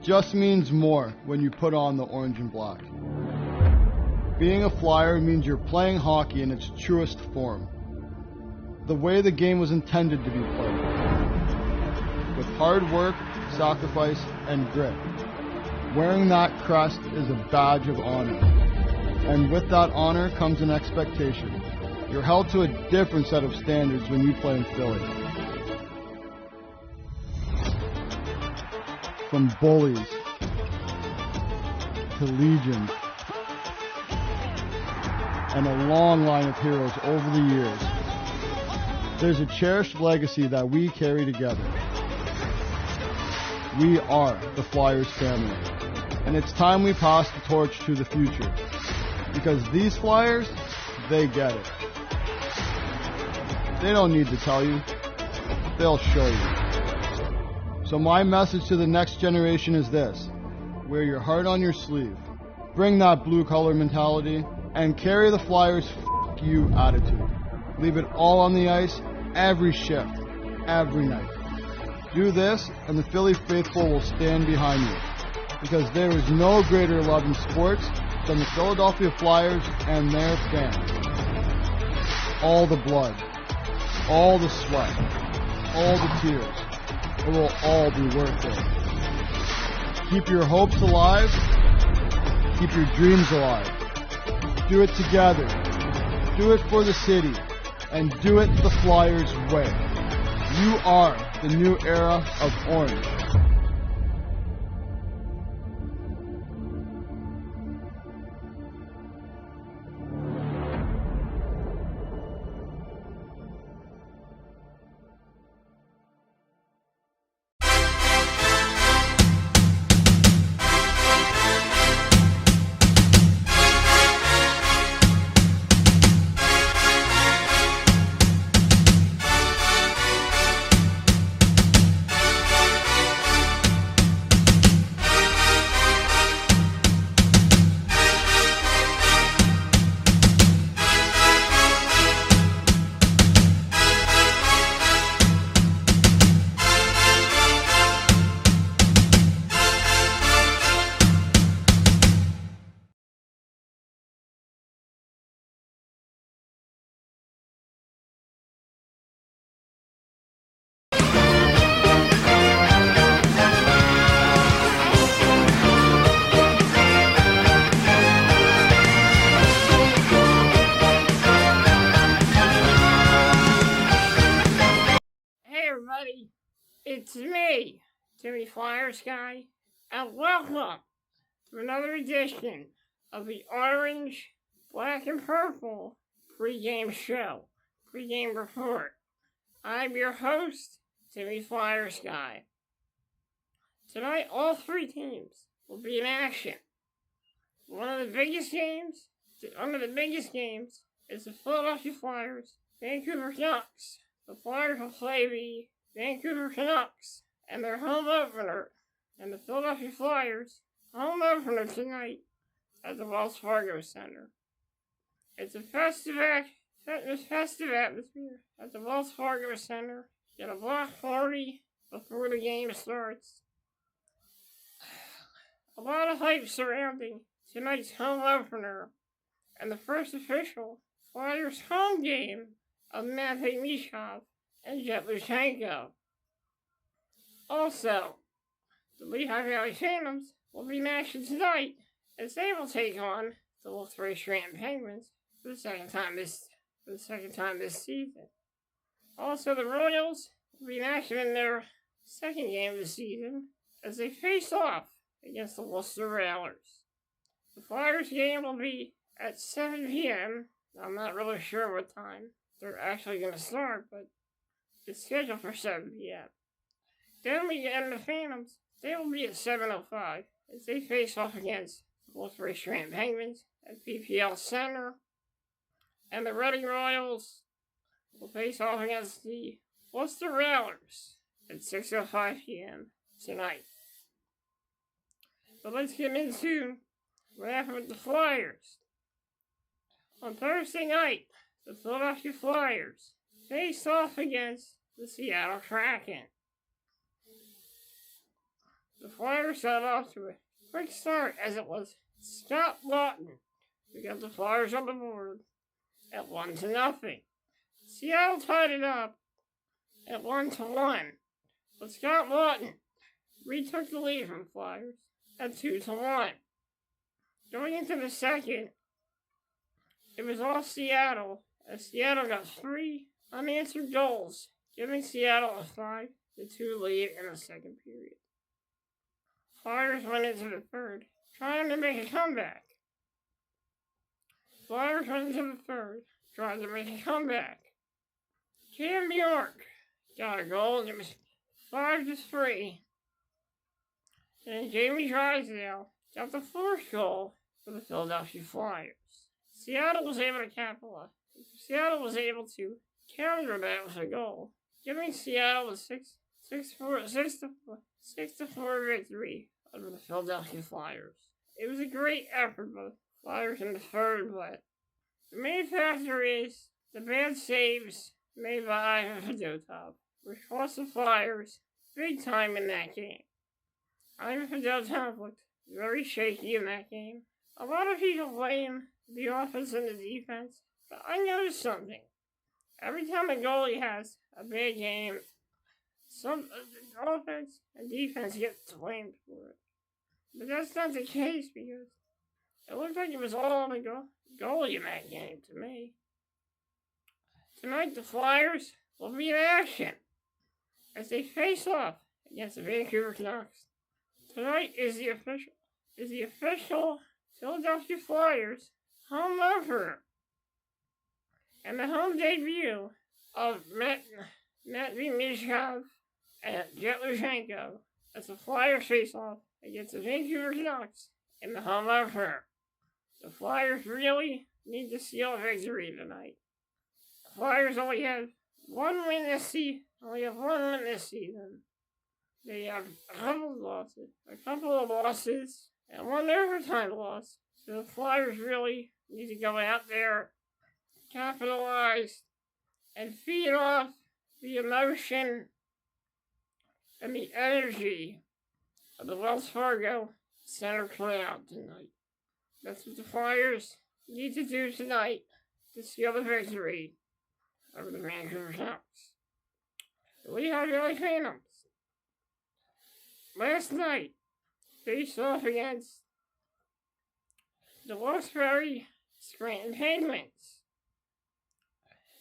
it just means more when you put on the orange and black. Being a Flyer means you're playing hockey in its truest form. The way the game was intended to be played. With hard work, sacrifice, and grit. Wearing that crest is a badge of honor. And with that honor comes an expectation. You're held to a different set of standards when you play in Philly. From bullies to legions and a long line of heroes over the years, there's a cherished legacy that we carry together. We are the Flyers family, and it's time we pass the torch to the future, because these Flyers, they get it. They don't need to tell you, they'll show you. So my message to the next generation is this: wear your heart on your sleeve, bring that blue collar mentality, and carry the Flyers F you attitude. Leave it all on the ice, every shift, every night. Do this, and the Philly faithful will stand behind you, because there is no greater love in sports than the Philadelphia Flyers and their fans. All the blood, all the sweat, all the tears, it will all be worth it. Keep your hopes alive, keep your dreams alive. Do it together, do it for the city, and do it the Flyers way. You are the new era of orange. It's me, Timmy Flyers Guy, and welcome to another edition of the Orange, Black, and Purple pregame show, pregame report. I'm your host, Timmy Flyers Guy. Tonight, all three teams will be in action. One of the biggest games is the Philadelphia Flyers, Vancouver Canucks. The Flyers will play the Vancouver Canucks and their home opener, and the Philadelphia Flyers home opener tonight at the Wells Fargo Center. It's a festive atmosphere at the Wells Fargo Center. Get a block party before the game starts. A lot of hype surrounding tonight's home opener and the first official Flyers home game of Matvei Michkov and Jet Luchenko. Also, the Lehigh Valley Phantoms will be in action tonight as they will take on the Wolf-Strand Penguins for the second time this season. Also, the Royals will be in action in their second game of the season as they face off against the Worcester Railers. The Flyers game will be at 7 p.m. I'm not really sure what time they're actually going to start, but it's scheduled for 7 p.m. Then we get the Phantoms. They will be at 7:05 as they face off against the Wolf-Strand Penguins at PPL Center. And the Reading Royals will face off against the Worcester Railers at 6:05 p.m. tonight. But let's get into what happened with the Flyers. On Thursday night, the Philadelphia Flyers faced off against the Seattle Kraken. The Flyers got off to a quick start as it was Scott Lawton who got the Flyers on the board at 1-0. Seattle tied it up at 1-1, but Scott Lawton retook the lead from Flyers at 2-1. Going into the second, it was all Seattle, as Seattle got 3 unanswered goals, giving Seattle a 5-2 lead in the second period. Flyers went into the third, trying to make a comeback. Flyers went into the third, trying to make a comeback. Cam Bjork got a goal, and it was 5-3. And Jamie Drysdale got the fourth goal for the Philadelphia Flyers. Seattle was able to capitalize. Seattle was able to counter that with a goal, giving Seattle a 6-4 victory over the Philadelphia Flyers. It was a great effort by the Flyers in the third, but the main factor is the bad saves made by Ivan Fedotov, which cost the Flyers big time in that game. Ivan Fedotov looked very shaky in that game. A lot of people blame the offense and the defense, but I noticed something. Every time a goalie has a bad game, some offense and defense gets blamed for it. But that's not the case because it looked like it was all on the goalie in that game to me. Tonight the Flyers will be in action as they face off against the Vancouver Canucks. Tonight is the official Philadelphia Flyers home opener and the home debut of Matvei Michkov and Jet Lushenko as the Flyers face off against the Vancouver Canucks in the home opener. The Flyers really need to seal a victory tonight. The Flyers only have one win this season. They have a couple of losses, and one overtime loss. So the Flyers really need to go out there, capitalize, and feed off the emotion and the energy of the Wells Fargo Center crowd tonight. That's what the Flyers need to do tonight to seal the victory over the Vancouver Canucks. The Lehigh Valley Phantoms last night faced off against the Wilkes-Barre Scranton Penguins.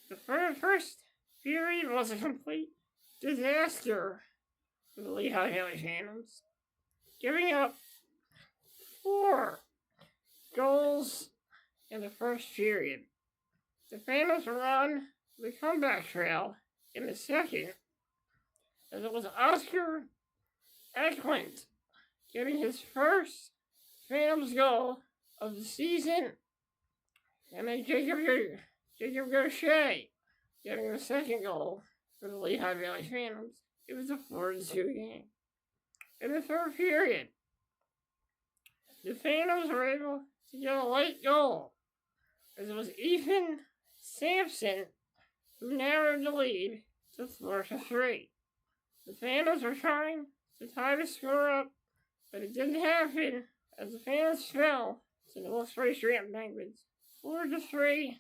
The first period was a complete disaster for the Lehigh Valley Phantoms, giving up 4 goals in the first period. The Phantoms were on the comeback trail in the second, as it was Oscar Eklund getting his first Phantoms goal of the season, and then Jacob Gaucher getting the second goal for the Lehigh Valley Phantoms. It was a 4-2 game. In the third period, the Phantoms were able to get a late goal, as it was Ethan Sampson who narrowed the lead to 4-3. The Phantoms were trying to tie the score up, but it didn't happen as the Phantoms fell to the Wilkes-Barre Scranton Penguins 4-3.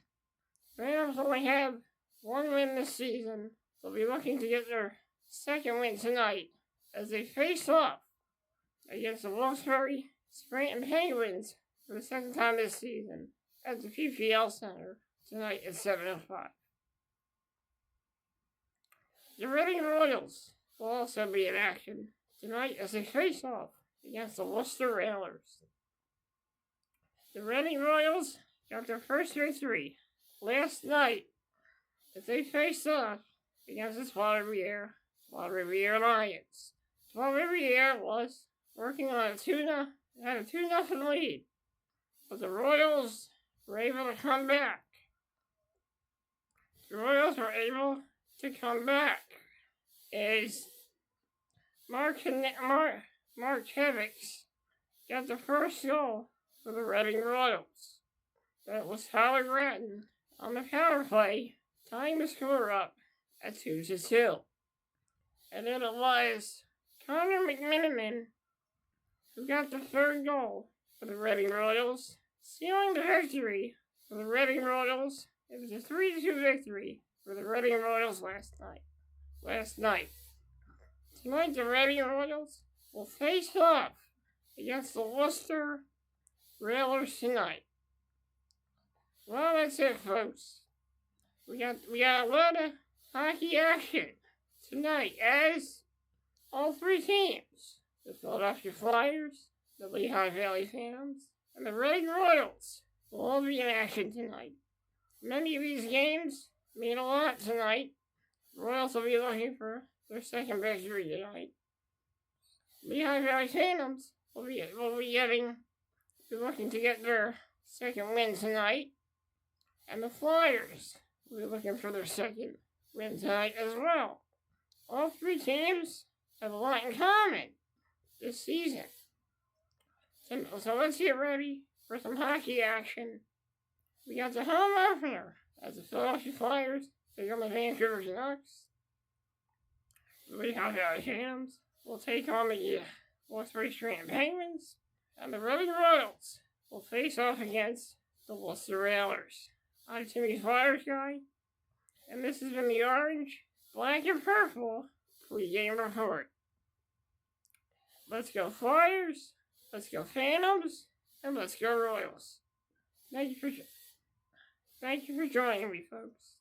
Phantoms only have 1 win this season. They'll be looking to get their second win tonight as they face off against the Wilkes-Barre Scranton Penguins for the second time this season at the PPL Center tonight at 7:05. The Reading Royals will also be in action tonight as they face off against the Worcester Railers. The Reading Royals got their first victory last night as they faced off against the Trois-Rivières Lions. Trois-Rivières was working on had a 2-0 lead, but the Royals were able to come back. The Royals were able to come back as Mark Kevix got the first goal for the Reading Royals. That was Tyler Gratton on the power play, tying the score up at 2-2. And then it was Connor McMiniman who got the third goal for the Reading Royals, sealing the victory for the Reading Royals. It was a 3-2 victory for the Reading Royals last night. Tonight, the Reading Royals will face off against the Worcester Railers tonight. Well, that's it, folks. We got a lot of hockey action tonight as all three teams, the Philadelphia Flyers, the Lehigh Valley Phantoms, and the Reading Royals, will all be in action tonight. Many of these games mean a lot tonight. The Royals will be looking for their second victory tonight. Lehigh Valley Phantoms will be looking to get their second win tonight. And the Flyers will be looking for their second win tonight as well. All three teams have a lot in common this season. So let's get ready for some hockey action. We got the home opener as the Philadelphia Flyers take on the Vancouver Canucks. The Lehigh Valley Phantoms will take on the Worcester Penguins. And the Reading Royals will face off against the Worcester Railers. I'm Timmy's Flyers guy, and this has been the Orange, Black, and Purple Pregame Report. Let's go Flyers, let's go Phantoms, and let's go Royals. Thank you for joining me, folks.